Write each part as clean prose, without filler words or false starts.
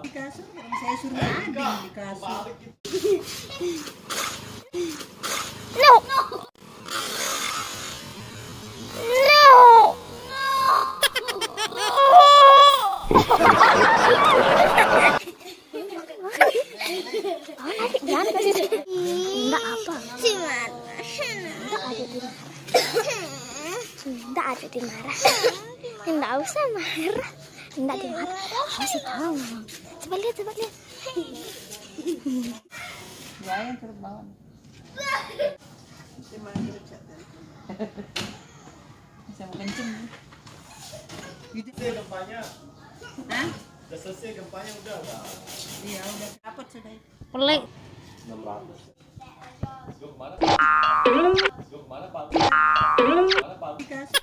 Di kasur, orang saya suruh mandi di kasur. No. Jangan kasih. Enggak apa. Enggak ada dimarah. Enggak usah marah. Enggak dimarah. Masih tahu. Coba lihat. Ya yang turut bangun. Bisa main bercanda. Bisa mau kencing. Gitu Gempanya. Hah? Udah selesai gempanya udah. Iya, udah dapat sudah. Pelik. 600. Gue kemana? Pak? Di kasur.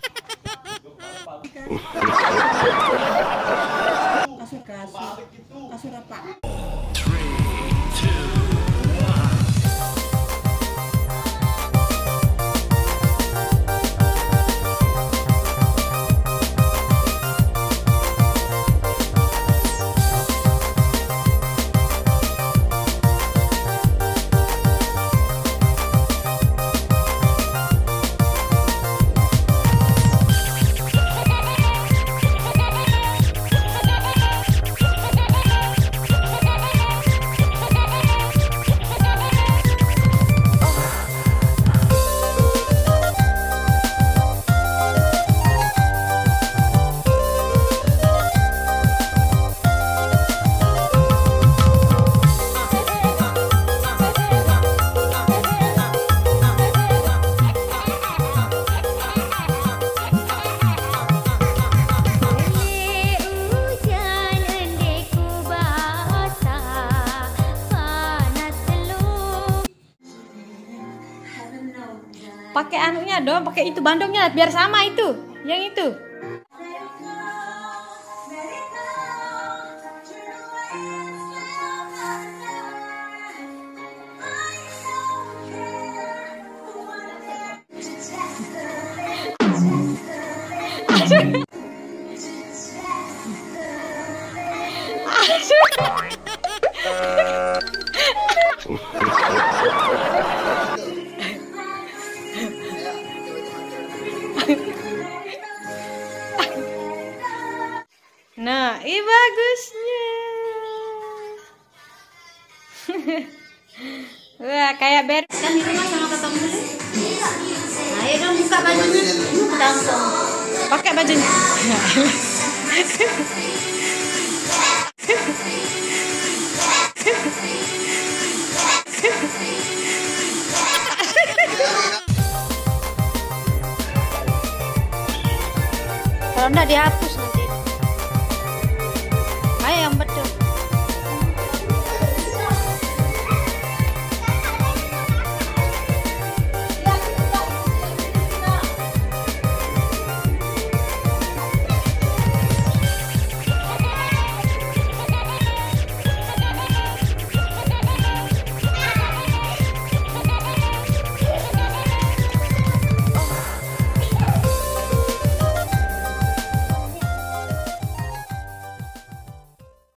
Kasur apa? Pakai anunya dong, pakai itu bandungnya biar sama itu, yang itu. Nah, ini bagusnya. Wah, kayak ber. Kan di rumah sama ketemu dulu. Ayo dong buka bajunya. Langsung. Pakai bajunya. Kalau enggak dihapus.